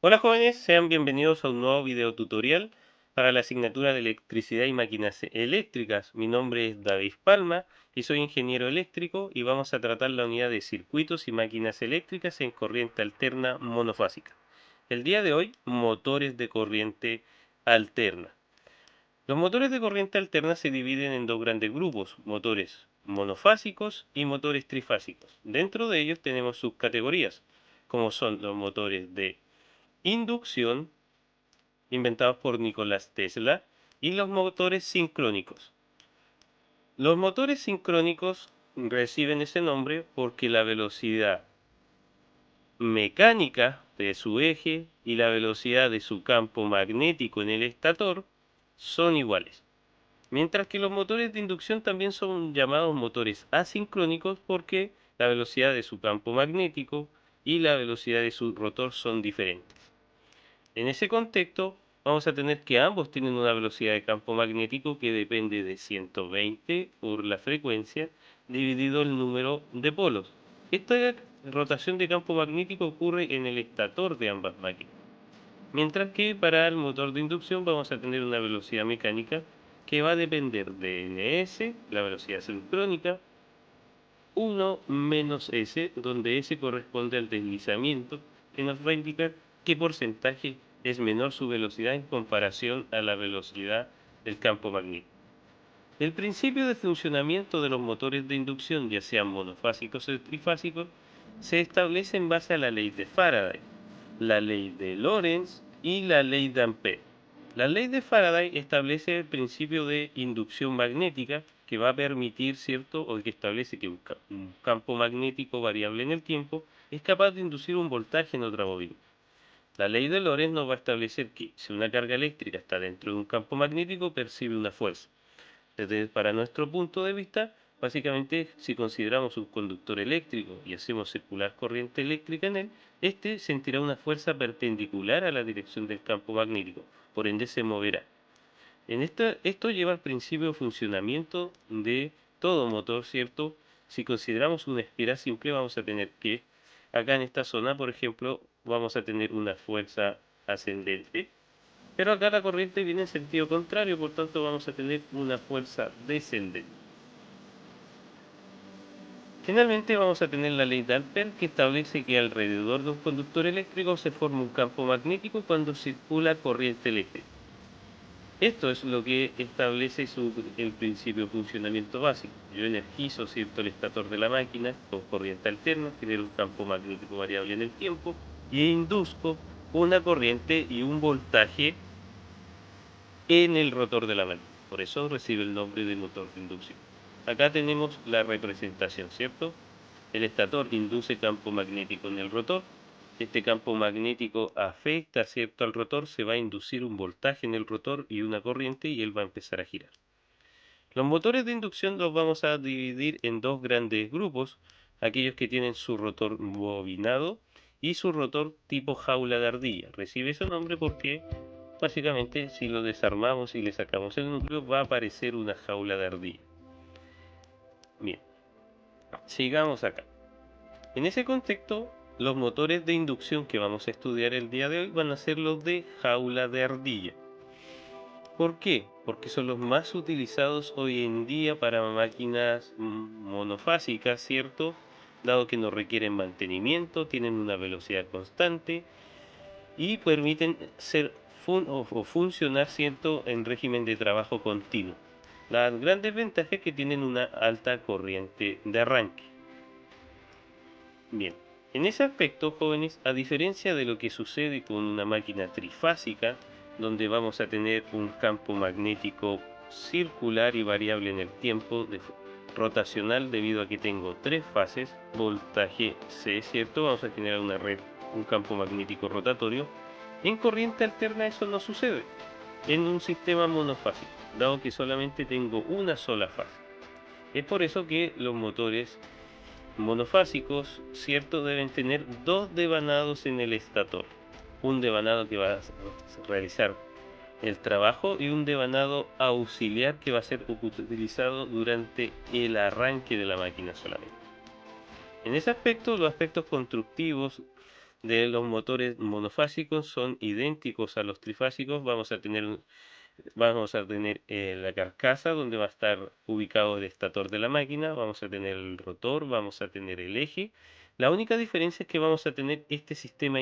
Hola jóvenes, sean bienvenidos a un nuevo video tutorial para la asignatura de electricidad y máquinas eléctricas. Mi nombre es David Palma y soy ingeniero eléctrico y vamos a tratar la unidad de circuitos y máquinas eléctricas en corriente alterna monofásica. El día de hoy, motores de corriente alterna. Los motores de corriente alterna se dividen en dos grandes grupos, motores monofásicos y motores trifásicos. Dentro de ellos tenemos subcategorías, como son los motores de inducción, inventados por Nicolás Tesla, y los motores sincrónicos. Los motores sincrónicos reciben ese nombre porque la velocidad mecánica de su eje y la velocidad de su campo magnético en el estator son iguales. Mientras que los motores de inducción también son llamados motores asincrónicos porque la velocidad de su campo magnético y la velocidad de su rotor son diferentes. En ese contexto, vamos a tener que ambos tienen una velocidad de campo magnético que depende de 120 por la frecuencia dividido el número de polos. Esta rotación de campo magnético ocurre en el estator de ambas máquinas. Mientras que para el motor de inducción vamos a tener una velocidad mecánica que va a depender de S, la velocidad sincrónica, 1 menos S, donde S corresponde al deslizamiento, que nos va a indicar qué porcentaje es menor su velocidad en comparación a la velocidad del campo magnético. El principio de funcionamiento de los motores de inducción, ya sean monofásicos o trifásicos, se establece en base a la ley de Faraday, la ley de Lorentz y la ley de Ampère. La ley de Faraday establece el principio de inducción magnética que va a permitir, ¿cierto? O que establece que un campo magnético variable en el tiempo es capaz de inducir un voltaje en otra bobina. La ley de Lorentz nos va a establecer que si una carga eléctrica está dentro de un campo magnético, percibe una fuerza. Para nuestro punto de vista, básicamente, si consideramos un conductor eléctrico y hacemos circular corriente eléctrica en él, este sentirá una fuerza perpendicular a la dirección del campo magnético, por ende se moverá. Esto lleva al principio de funcionamiento de todo motor, ¿cierto? Si consideramos una espiral simple, vamos a tener que, acá en esta zona, por ejemplo, vamos a tener una fuerza ascendente, pero acá la corriente viene en sentido contrario, por tanto vamos a tener una fuerza descendente. Finalmente vamos a tener la ley de Ampère que establece que alrededor de un conductor eléctrico se forma un campo magnético cuando circula corriente eléctrica. Esto es lo que establece el principio de funcionamiento básico. Yo energizo, ¿cierto?, el estator de la máquina con corriente alterna, genero un campo magnético variable en el tiempo y induzco una corriente y un voltaje en el rotor de la máquina. Por eso recibe el nombre de motor de inducción. Acá tenemos la representación, ¿cierto? El estator induce campo magnético en el rotor. Este campo magnético afecta, ¿cierto?, al rotor. Se va a inducir un voltaje en el rotor y una corriente y él va a empezar a girar. Los motores de inducción los vamos a dividir en dos grandes grupos. Aquellos que tienen su rotor bobinado y su rotor tipo jaula de ardilla. Recibe ese nombre porque básicamente, si lo desarmamos y le sacamos el núcleo, va a aparecer una jaula de ardilla. Bien, sigamos acá. En ese contexto, los motores de inducción que vamos a estudiar el día de hoy van a ser los de jaula de ardilla. ¿Por qué? Porque son los más utilizados hoy en día para máquinas monofásicas, ¿cierto? Dado que no requieren mantenimiento, tienen una velocidad constante y permiten ser funcionar, ¿cierto?, en régimen de trabajo continuo. Las grandes ventajas es que tienen una alta corriente de arranque. Bien, en ese aspecto, jóvenes, a diferencia de lo que sucede con una máquina trifásica, donde vamos a tener un campo magnético circular y variable en el tiempo rotacional debido a que tengo tres fases, voltaje C, ¿cierto? Vamos a generar una red, un campo magnético rotatorio. En corriente alterna eso no sucede en un sistema monofásico, dado que solamente tengo una sola fase. Es por eso que los motores monofásicos, ¿cierto?, deben tener dos devanados en el estator. Un devanado que va a realizar el trabajo y un devanado auxiliar que va a ser utilizado durante el arranque de la máquina solamente. En ese aspecto, los aspectos constructivos de los motores monofásicos son idénticos a los trifásicos. Vamos a tener la carcasa donde va a estar ubicado el estator de la máquina, vamos a tener el rotor, vamos a tener el eje. La única diferencia es que vamos a tener este sistema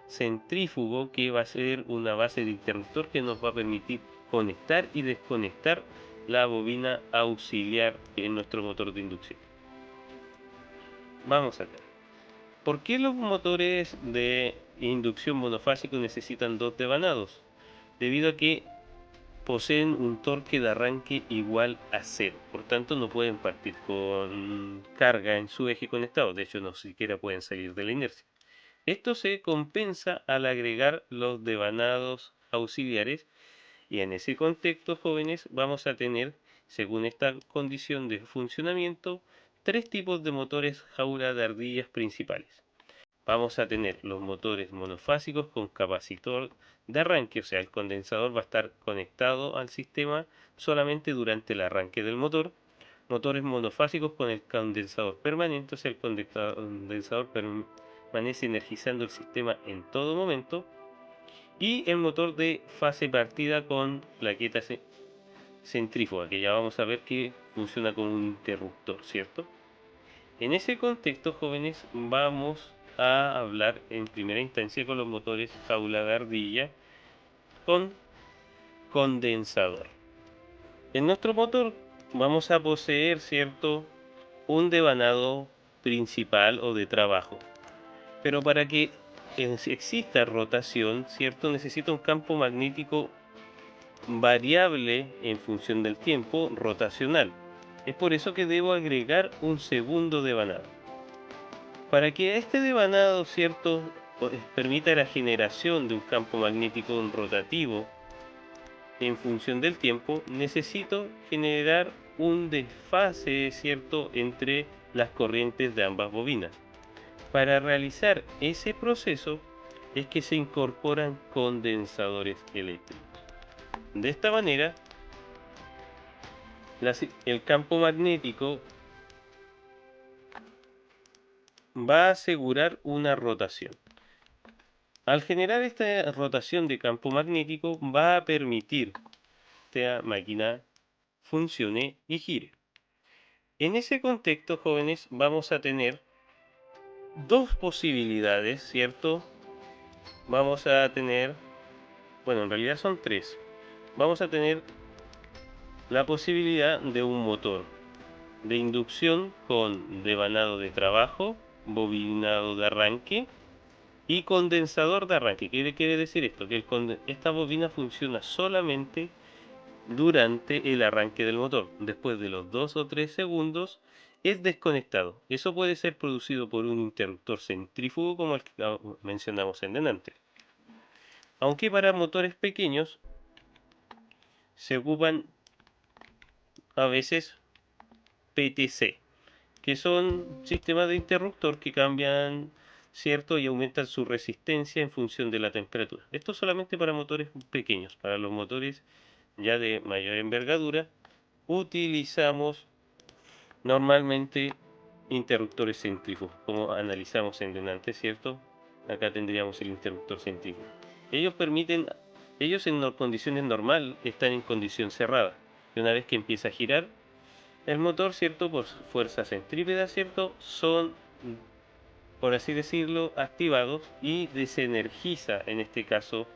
centrífugo que va a ser una base de interruptor que nos va a permitir conectar y desconectar la bobina auxiliar en nuestro motor de inducción. Vamos a ver. ¿Por qué los motores de inducción monofásicos necesitan dos devanados? Debido a que poseen un torque de arranque igual a cero, por tanto no pueden partir con carga en su eje conectado, de hecho no siquiera pueden salir de la inercia. Esto se compensa al agregar los devanados auxiliares y en ese contexto, jóvenes, vamos a tener, según esta condición de funcionamiento, tres tipos de motores jaula de ardillas principales. Vamos a tener los motores monofásicos con capacitor de arranque, o sea, el condensador va a estar conectado al sistema solamente durante el arranque del motor. Motores monofásicos con el condensador permanente, o sea, el condensador permanece energizando el sistema en todo momento. Y el motor de fase partida con plaqueta centrífuga, que ya vamos a ver que funciona como un interruptor, ¿cierto? En ese contexto, jóvenes, vamos a hablar en primera instancia con los motores jaula de ardilla con condensador. En nuestro motor vamos a poseer, ¿cierto?, un devanado principal o de trabajo. Pero para que exista rotación, ¿cierto?, necesita un campo magnético variable en función del tiempo rotacional. Es por eso que debo agregar un segundo devanado. Para que este devanado, ¿cierto?, permita la generación de un campo magnético rotativo en función del tiempo, necesito generar un desfase, ¿cierto?, entre las corrientes de ambas bobinas. Para realizar ese proceso es que se incorporan condensadores eléctricos. De esta manera, el campo magnético va a asegurar una rotación. Al generar esta rotación de campo magnético va a permitir que esta máquina funcione y gire. En ese contexto, jóvenes, vamos a tener dos posibilidades, ¿cierto? Vamos a tener, bueno, en realidad son tres. Vamos a tener la posibilidad de un motor de inducción con devanado de trabajo, bobinado de arranque y condensador de arranque. ¿Qué quiere decir esto? Que esta bobina funciona solamente durante el arranque del motor. Después de los 2 o 3 segundos es desconectado. Eso puede ser producido por un interruptor centrífugo como el que mencionamos en delante. Aunque para motores pequeños se ocupan a veces PTC, que son sistemas de interruptor que cambian, ¿cierto?, y aumentan su resistencia en función de la temperatura. Esto solamente para motores pequeños. Para los motores ya de mayor envergadura utilizamos normalmente interruptores centrífugos, como analizamos en delante, ¿cierto? Acá tendríamos el interruptor centrífugo. Ellos en condiciones normales están en condición cerrada. Y una vez que empieza a girar el motor, ¿cierto?, por fuerza centrípeta, ¿cierto?, son, por así decirlo, activados y desenergiza, en este caso,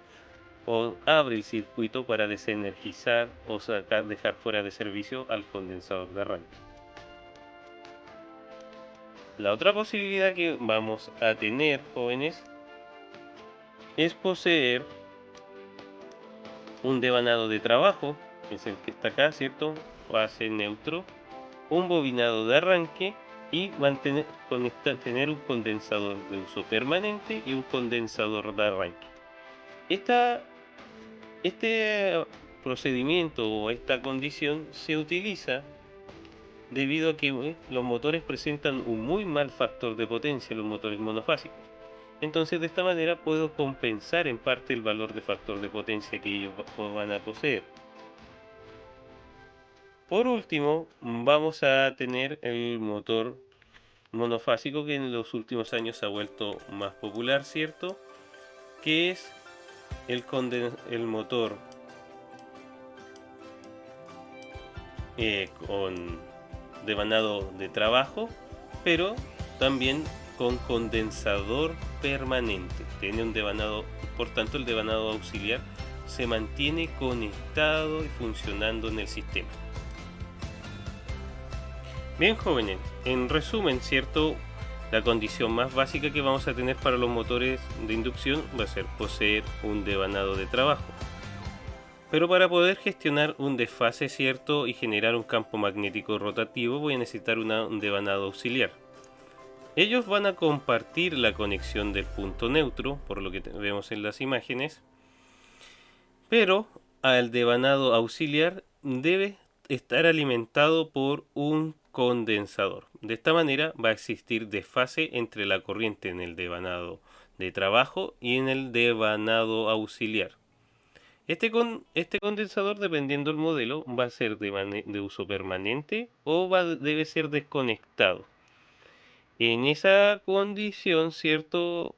o abre el circuito para desenergizar o dejar fuera de servicio al condensador de arranque. La otra posibilidad que vamos a tener, jóvenes, es poseer un devanado de trabajo, que es el que está acá, ¿cierto?, fase neutro, un bobinado de arranque y tener un condensador de uso permanente y un condensador de arranque. Este procedimiento o esta condición se utiliza debido a que los motores presentan un muy mal factor de potencia, los motores monofásicos. Entonces, de esta manera puedo compensar en parte el valor de factor de potencia que ellos van a poseer. Por último, vamos a tener el motor monofásico que en los últimos años se ha vuelto más popular, ¿cierto? Que es el motor con devanado de trabajo, pero también con condensador permanente. Tiene un devanado, por tanto el devanado auxiliar se mantiene conectado y funcionando en el sistema. Bien, jóvenes, en resumen, ¿cierto? La condición más básica que vamos a tener para los motores de inducción va a ser poseer un devanado de trabajo. Pero para poder gestionar un desfase cierto y generar un campo magnético rotativo voy a necesitar un devanado auxiliar. Ellos van a compartir la conexión del punto neutro, por lo que vemos en las imágenes, pero al devanado auxiliar debe estar alimentado por un condensador. De esta manera va a existir desfase entre la corriente en el devanado de trabajo y en el devanado auxiliar. Este condensador, dependiendo del modelo, va a ser de uso permanente o debe ser desconectado. En esa condición, ¿cierto?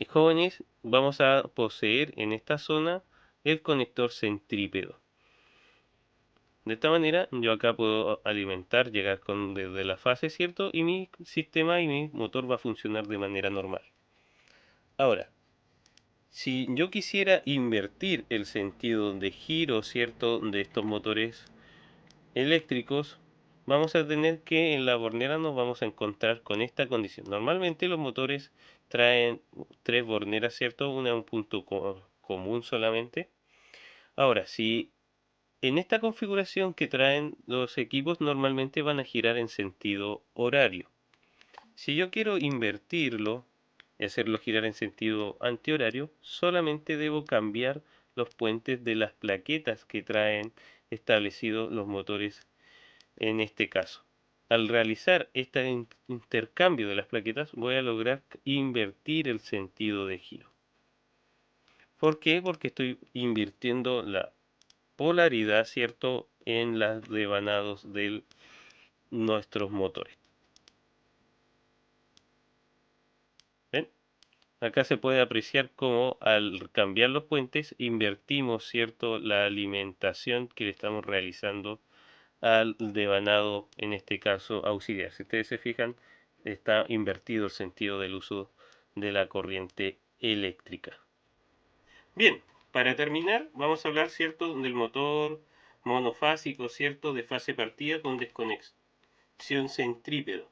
Jóvenes, vamos a poseer en esta zona el conector centrípedo. De esta manera, yo acá puedo alimentar, llegar desde la fase, ¿cierto? Y mi sistema y mi motor va a funcionar de manera normal. Ahora, si yo quisiera invertir el sentido de giro, ¿cierto?, de estos motores eléctricos, vamos a tener que en la bornera nos vamos a encontrar con esta condición. Normalmente los motores traen tres borneras, ¿cierto? Una un punto común solamente. Ahora, si en esta configuración que traen los equipos normalmente van a girar en sentido horario. Si yo quiero invertirlo y hacerlo girar en sentido antihorario, solamente debo cambiar los puentes de las plaquetas que traen establecidos los motores en este caso. Al realizar este intercambio de las plaquetas voy a lograr invertir el sentido de giro. ¿Por qué? Porque estoy invirtiendo la polaridad, ¿cierto?, en los devanados de nuestros motores. ¿Ven? Acá se puede apreciar cómo al cambiar los puentes invertimos, ¿cierto?, la alimentación que le estamos realizando al devanado, en este caso auxiliar. Si ustedes se fijan, está invertido el sentido del uso de la corriente eléctrica. Bien, para terminar, vamos a hablar, ¿cierto?, del motor monofásico, ¿cierto?, de fase partida con desconexión centrípedo.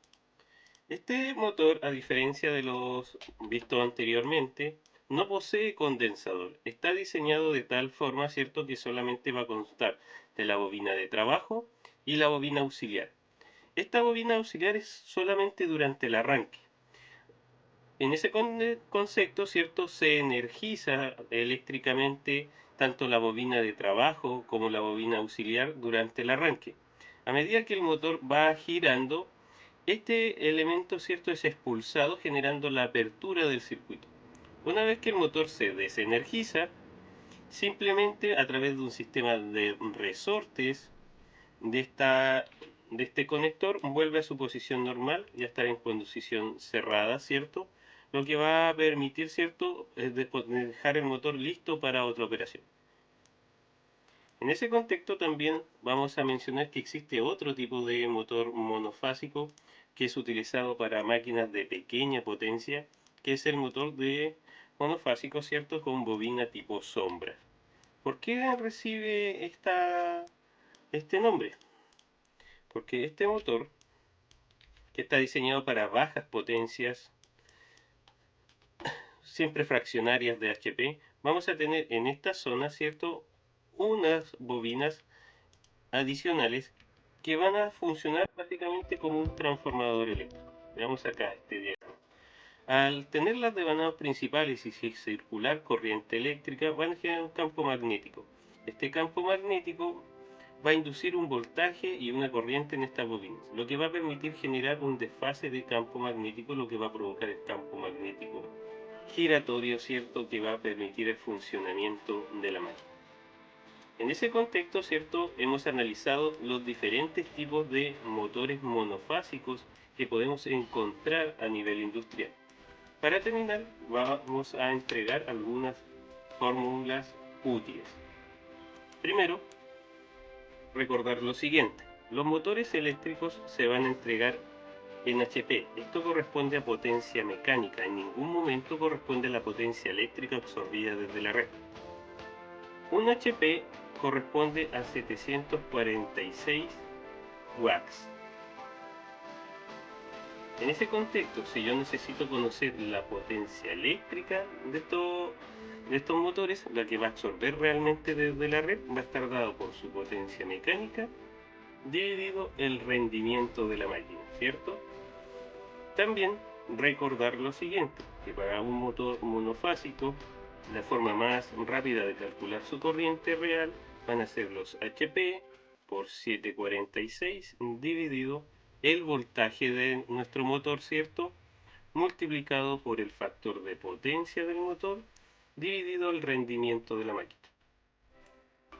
Este motor, a diferencia de los vistos anteriormente, no posee condensador. Está diseñado de tal forma, ¿cierto?, que solamente va a constar de la bobina de trabajo y la bobina auxiliar. Esta bobina auxiliar es solamente durante el arranque. En ese concepto, ¿cierto?, se energiza eléctricamente tanto la bobina de trabajo como la bobina auxiliar durante el arranque. A medida que el motor va girando, este elemento, ¿cierto?, es expulsado generando la apertura del circuito. Una vez que el motor se desenergiza, simplemente a través de un sistema de resortes de, de este conector vuelve a su posición normal, ya estará en posición cerrada, ¿cierto? Lo que va a permitir, ¿cierto?, es dejar el motor listo para otra operación. En ese contexto también vamos a mencionar que existe otro tipo de motor monofásico que es utilizado para máquinas de pequeña potencia, que es el motor de monofásico, ¿cierto?, con bobina tipo sombra. ¿Por qué recibe este nombre? Porque este motor, que está diseñado para bajas potencias, siempre fraccionarias de HP, vamos a tener en esta zona, ¿cierto?, unas bobinas adicionales que van a funcionar básicamente como un transformador eléctrico. Veamos acá este diagrama. Al tener las devanadas principales y circular corriente eléctrica, van a generar un campo magnético. Este campo magnético va a inducir un voltaje y una corriente en estas bobinas, lo que va a permitir generar un desfase de campo magnético, lo que va a provocar el campo magnético giratorio, ¿cierto?, que va a permitir el funcionamiento de la máquina. En ese contexto, ¿cierto? Hemos analizado los diferentes tipos de motores monofásicos que podemos encontrar a nivel industrial. Para terminar, vamos a entregar algunas fórmulas útiles. Primero, recordar lo siguiente. Los motores eléctricos se van a entregar en HP. Esto corresponde a potencia mecánica. En ningún momento corresponde a la potencia eléctrica absorbida desde la red. Un HP corresponde a 746 watts. En ese contexto, si yo necesito conocer la potencia eléctrica de estos motores, la que va a absorber realmente desde la red, va a estar dado por su potencia mecánica dividido el rendimiento de la máquina, ¿cierto? También recordar lo siguiente, que para un motor monofásico, la forma más rápida de calcular su corriente real van a ser los HP por 746 dividido el voltaje de nuestro motor, ¿cierto? Multiplicado por el factor de potencia del motor dividido el rendimiento de la máquina.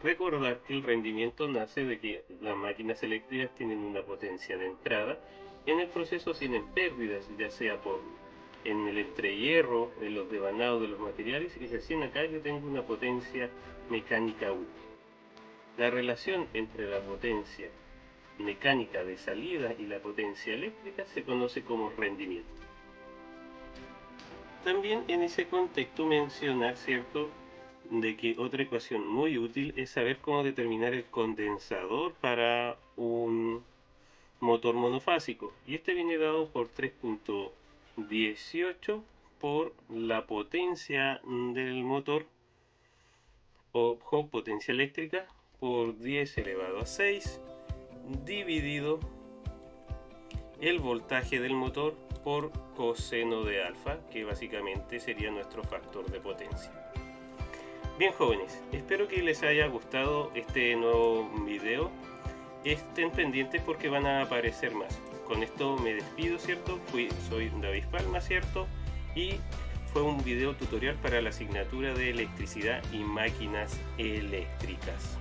Recordar que el rendimiento nace de que las máquinas eléctricas tienen una potencia de entrada. En el proceso tienen pérdidas, ya sea en el entrehierro, en los devanados de los materiales, y recién acá yo tengo una potencia mecánica útil. La relación entre la potencia mecánica de salida y la potencia eléctrica se conoce como rendimiento. También en ese contexto mencionar, ¿cierto?, de que otra ecuación muy útil es saber cómo determinar el condensador para un motor monofásico. Y este viene dado por 3.18 por la potencia del motor o potencia eléctrica por 10 elevado a 6 dividido el voltaje del motor por coseno de alfa, que básicamente sería nuestro factor de potencia. Bien, jóvenes, espero que les haya gustado este nuevo video. Estén pendientes porque van a aparecer más. Con esto me despido, ¿cierto? Soy David Palma, ¿cierto? Y fue un video tutorial para la asignatura de electricidad y máquinas eléctricas.